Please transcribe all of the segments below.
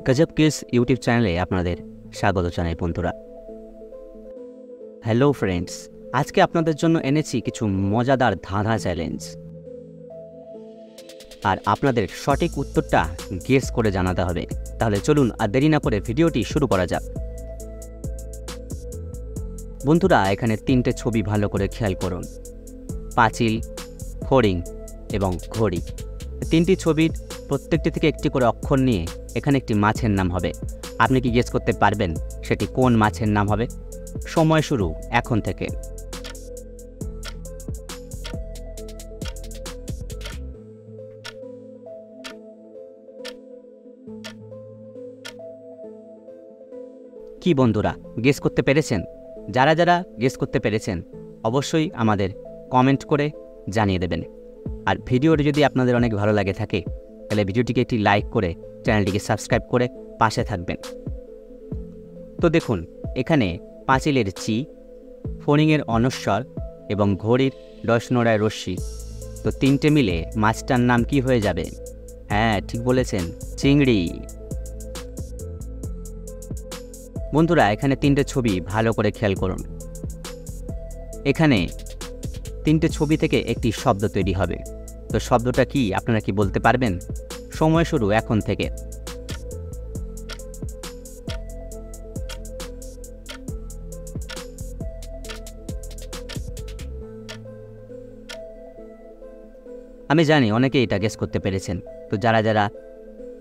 गजब kids YouTube चैनले आपनादेर स्वागत जानाई बंधुरा। हेलो फ्रेंड्स, आज के आपनादेर जोन्नो एनेछि किछु मजादार धाঁধা चैलेंज और आपनादेर सठिक उत्तरटा गेस करे जानाते होबे। ताहले चलुन आर देरी ना करे भिडियोटी शुरू करा जाक। बंधुरा एखाने तीनटे छवि भालो करे खेयाल करुन, पाचिल, फड़िंग एबं घड़ी। तीनटी छबिर प्रत्येकटी थेके एकटी करे अक्षर निये एखाने एकटी माछेर नाम होबे। आपनि कि गेस करते पारबेन सेटी कोन माछेर नाम होबे? समय शुरू एखन थेके। कि बंधुरा गेस करते पेरेछेन? जारा जारा गेस करते पेरेछेन अवश्यई आमादेर कमेंट करे जानिये देबेन। और भिडियोटी यदि आपनादेर अनेक भालो लागे थाके ताहले भिडियोटिके एकटी लाइक करे चैनलटिके सबस्क्राइब करे पाशे थाकबेन। तो देखुन एखाने पाचिलेर ची, फड़िंगेर अनस्वर एबं घड़िर डसनोड़ाय रश्मि। तो तीनटे मिले माछटार नाम कि हये जाबे? हाँ ठीक बोलेछेन, चिंगड़ी। बंधुरा एखाने तीनटे छवि भालो करे खेयाल करुन। एखाने तीनटे छवि थेके एकटी शब्द तैरी होबे। तो शब्दटा कि आपनारा कि बोलते पारबेन? समय शुरू एखन थेके। आमी जानी अनेके एटा गेस करते पेरेछेन। तो जारा जारा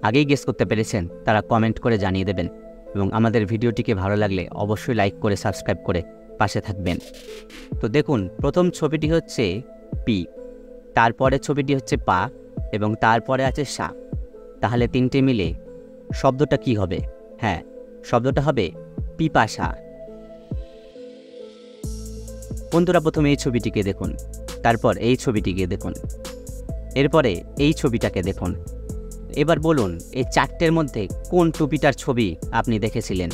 आगेई गेस करते पेरेछेन तारा कमेंट करे जानिये देबेन एबं आमादेर भिडियोटिके भालो लागले अवश्यई लाइक करे सबस्क्राइब करे पाशे थाकबेन। तो देखुन प्रथम छबिटी हच्छे पी, तारपरे छबिटी हच्छे पा एबं तारपरे आछे सा। ताहले तीनटे मिले शब्दटा कि होबे? हाँ शब्दटा होबे पिपासा। बंधुरा प्रथम एई छबिटिके देखुन, तारपर एई छबिटिके देखुन, एरपरे एई छबिटाके देखुन। एबार बोलुन एई चारटेर मध्य कोन टुपिटार छबि आपनि देखेछिलेन?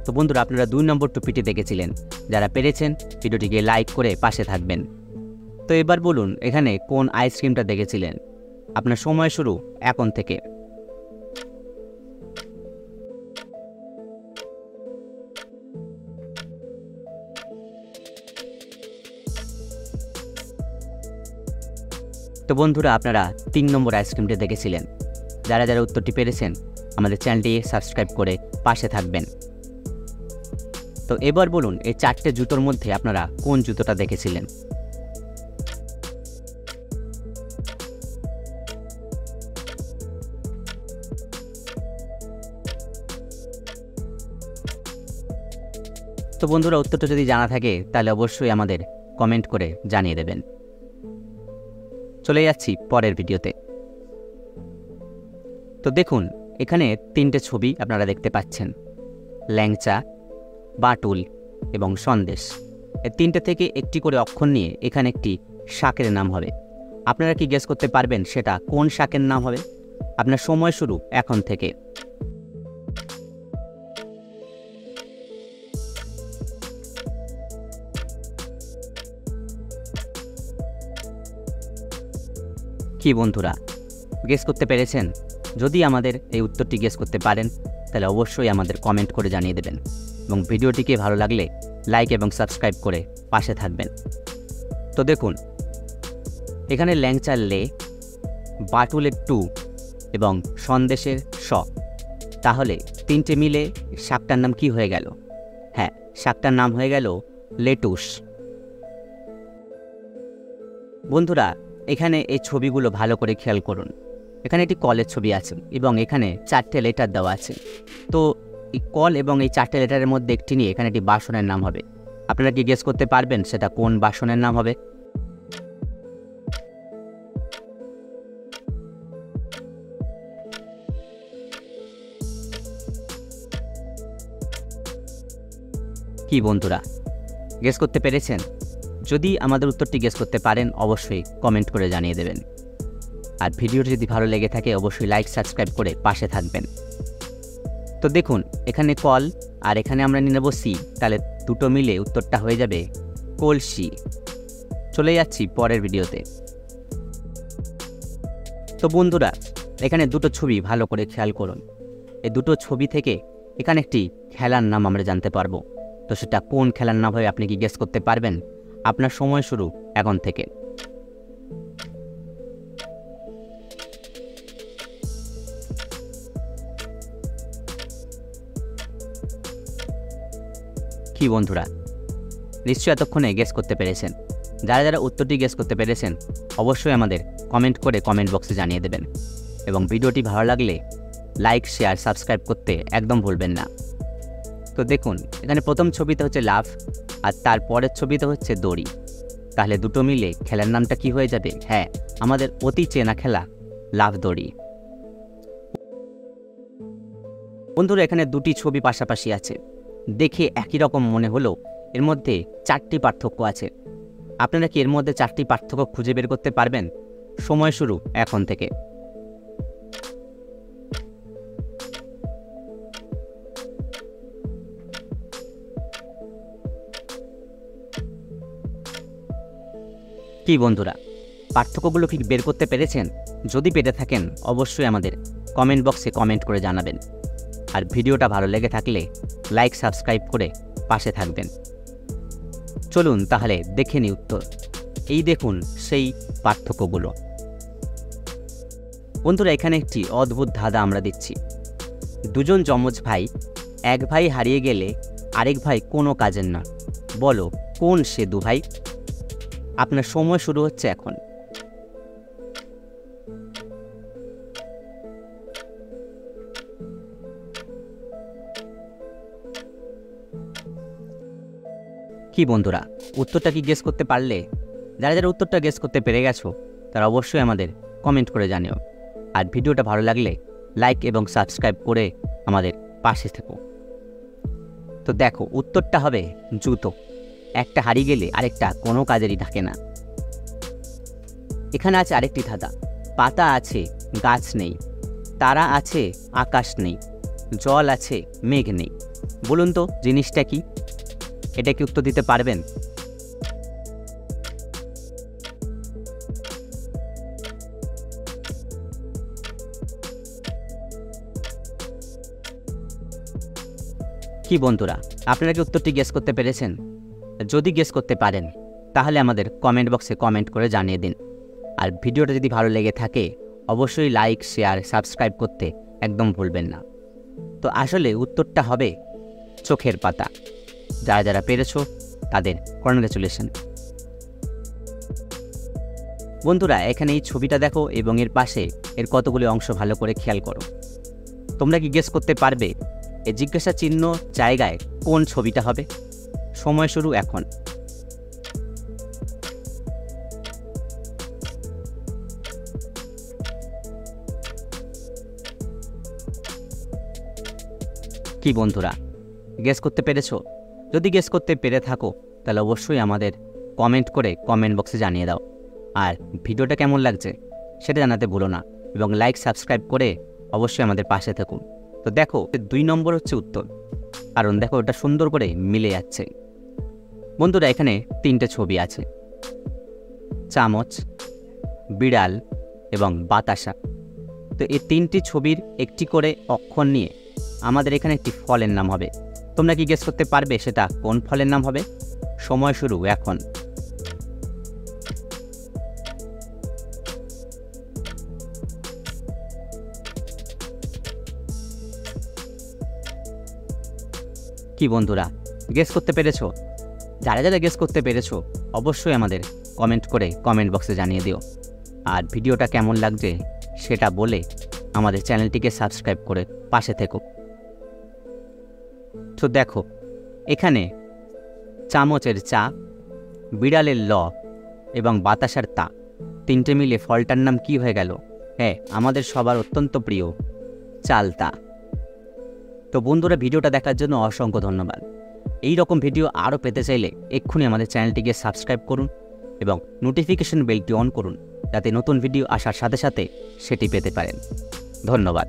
तो बंधुरा आपनारा 2 नम्बर टुपिटी देखेछिलेन। जारा पेरेछेन भिडियोटिके लाइक करे पाशे थाकबेन। तो एबार बोलुन एखाने कोन आइसक्रिमटा देखेछिलेन? आपनार समय शुरू एखन थेके। तो बंधुरा आपनारा 3 नम्बर आइसक्रिमटी देखेछिलेन। जारा जारा उत्तरटी पेरेछेन आमादेर चैनलटी सबस्क्राइब करे पाशे थाकबेन। तो एबार बोलुन এই চারটে জুতোর মধ্যে আপনারা কোন জুতোটা দেখেছিলেন? তো বন্ধুরা উত্তরটা যদি জানা থাকে তাহলে অবশ্যই আমাদের কমেন্ট করে জানিয়ে দেবেন। চলে যাচ্ছি পরের ভিডিওতে। তো দেখুন এখানে তিনটে ছবি আপনারা দেখতে পাচ্ছেন, ল্যাংচা, বাটুল এবং সন্দেশ। এই তিনটে থেকে একটি করে অক্ষর নিয়ে এখানে একটি শাকের নাম হবে। আপনারা কি গেস করতে পারবেন সেটা কোন শাকের নাম হবে? আপনার সময় শুরু এখন থেকে। কি বন্ধুরা গেস করতে পেরেছেন? যদি আমাদের এই উত্তরটি গেস করতে পারেন তাহলে অবশ্যই আমাদের কমেন্ট করে জানিয়ে দেবেন এবং ভিডিওটিকে ভালো লাগলে লাইক এবং সাবস্ক্রাইব করে পাশে থাকবেন। তো দেখুন এখানে ল্যাংচার লে, বাটুলের টু এবং সন্দেশের স। তাহলে তিনটে মিলে শাকটার নাম কি হয়ে গেল? হ্যাঁ শাকটার নাম হয়ে গেল লেটুস। বন্ধুরা এখানে এই ছবিগুলো ভালো করে খেয়াল করুন। এখানে একটি কলের ছবি আছে এবং এখানে চারটে লেটার দেওয়া আছে। তো এই কল এবং এই চারটে লেটারের মধ্যে একটি নিয়ে এখানে একটি বাসনের নাম হবে। আপনারা কি গেস করতে পারবেন সেটা কোন বাসনের নাম হবে? কি বন্ধুরা গেস করতে পেরেছেন? যদি আমাদের উত্তরটি গেস করতে পারেন অবশ্যই কমেন্ট করে জানিয়ে দেবেন। আর ভিডিওটি যদি ভালো লেগে থাকে অবশ্যই লাইক সাবস্ক্রাইব করে পাশে থাকবেন। তো দেখুন এখানে কল আর এখানে আমরা নিয়ে নেব সি, তাহলে দুটো মিলে উত্তরটা হয়ে যাবে কলসি। চলে যাচ্ছি পরের ভিডিওতে। তো বন্ধুরা, এখানে দুটো ছবি ভালো করে খেয়াল করুন। এই দুটো ছবি থেকে এখানে একটি খেলার নাম আমরা জানতে পারবো। তো সেটা কোন খেলার নাম হবে আপনি কি গেস করতে পারবেন? আপনার সময় শুরু এখন থেকে। কি বন্ধুরা, নিশ্চয়ই এতক্ষণে গেস করতে পেরেছেন। যারা যারা উত্তরটি গেস করতে পেরেছেন অবশ্যই আমাদের কমেন্ট করে কমেন্ট বক্সে জানিয়ে দেবেন। এবং ভিডিওটি ভালো লাগলে লাইক, শেয়ার, সাবস্ক্রাইব করতে একদম ভুলবেন না। তো দেখুন, এখানে প্রথম ছবিতে হচ্ছে লাফ আর তার পরের ছবিতে হচ্ছে দড়ি। তাহলে দুটো মিলে খেলার নামটা কি হয়ে যাবে? হ্যাঁ, আমাদের অতি চেনা খেলা লাফ দড়ি। বন্ধুরা, এখানে দুটি ছবি পাশাপাশি আছে, দেখে একই রকম মনে হলো এর মধ্যে 4টি পার্থক্য আছে। আপনারা কি এর মধ্যে 4টি পার্থক্য খুঁজে বের করতে পারবেন? সময় শুরু এখন থেকে। কি বন্ধুরা, পার্থক্যগুলো কি বের করতে পেরেছেন? যদি পেরে থাকেন অবশ্যই আমাদের কমেন্ট বক্সে কমেন্ট করে জানাবেন। আর ভিডিওটা ভালো লেগে থাকলে লাইক, সাবস্ক্রাইব করে পাশে থাকবেন। চলুন তাহলে দেখে নিই উত্তর। এই দেখুন সেই পার্থক্যগুলো। বন্ধুরা, এখানে একটি অদ্ভুত ধাঁধা আমরা দিচ্ছি। দুজন যমজ ভাই, এক ভাই হারিয়ে গেলে আরেক ভাই কোনো কাজের না। বলো কোন সে দু ভাই? আপনার সময় শুরু হচ্ছে এখন। কি বন্ধুরা, উত্তরটা কি গেস করতে পারলে? যারা যারা উত্তরটা গেস করতে পেরে গেছো তারা অবশ্যই আমাদের কমেন্ট করে জানিও। আর ভিডিওটা ভালো লাগলে লাইক এবং সাবস্ক্রাইব করে আমাদের পাশে থেকো। তো দেখো, উত্তরটা হবে জুতো। একটা হারিয়ে গেলে আরেকটা কোনো কাজেরই থাকে না। এখানে আছে আরেকটি ধাঁধা। পাতা আছে, গাছ নেই, তারা আছে, আকাশ নেই, জল আছে, মেঘ নেই। বলুন তো জিনিসটা কি? এটা কি উত্তর দিতে পারবেন? কি বন্ধুরা, আপনারা কি উত্তরটি গেস করতে পেরেছেন? যদি গেস করতে পারেন তাহলে আমাদের কমেন্ট বক্সে কমেন্ট করে জানিয়ে দিন। আর ভিডিওটা যদি ভালো লেগে থাকে অবশ্যই লাইক, শেয়ার, সাবস্ক্রাইব করতে একদম ভুলবেন না। তো আসলে উত্তরটা হবে চোখের পাতা। যারা যারা পেরেছো তাদের কনগ্রাচুলেশন। বন্ধুরা, এখানে এই ছবিটা দেখো এবং এর পাশে এর কতগুলি অংশ ভালো করে খেয়াল করো। তোমরা কি গেস করতে পারবে এই জিজ্ঞাসা চিহ্ন জায়গায় কোন ছবিটা হবে? সময় শুরু এখন। কি বন্ধুরা, গেস করতে পেরেছো? যদি গেস করতে পেরে থাকো তাহলে অবশ্যই আমাদের কমেন্ট করে কমেন্ট বক্সে জানিয়ে দাও। আর ভিডিওটা কেমন লাগছে সেটা জানাতে ভুলো না এবং লাইক, সাবস্ক্রাইব করে অবশ্যই আমাদের পাশে থাকুন। তো দেখো, 2 নম্বর হচ্ছে উত্তর, কারণ দেখো ওটা সুন্দর করে মিলে যাচ্ছে। বন্ধুরা, এখানে 3টে ছবি আছে, চামচ, বিড়াল এবং বাতাসা। তো এই 3টি ছবির একটি করে অক্ষর নিয়ে আমাদের এখানে একটি ফলের নাম হবে। তোমরা কি গেস করতে পারবে সেটা কোন ফলের নাম হবে? সময় শুরু এখন। কি বন্ধুরা, গেস করতে পেরেছো? যারা যারা গেস করতে পেরেছো অবশ্যই আমাদের কমেন্ট করে কমেন্ট বক্সে জানিয়ে দিও। আর ভিডিওটা কেমন লাগছে সেটা বলে আমাদের চ্যানেলটিকে সাবস্ক্রাইব করে পাশে থেকো। তো দেখো, এখানে চামচের চা, বিড়ালের ল এবং বাতাসার তা, 3টে মিলে ফলটার নাম কি হয়ে গেল? হ্যাঁ, আমাদের সবার অত্যন্ত প্রিয় চালতা। তো বন্ধুরা, ভিডিওটা দেখার জন্য অসংখ্য ধন্যবাদ। এই রকম ভিডিও আরও পেতে চাইলে এক্ষুনি আমাদের চ্যানেলটিকে সাবস্ক্রাইব করুন এবং নোটিফিকেশন বেলটি অন করুন, যাতে নতুন ভিডিও আসার সাথে সাথে সেটি পেতে পারেন। ধন্যবাদ।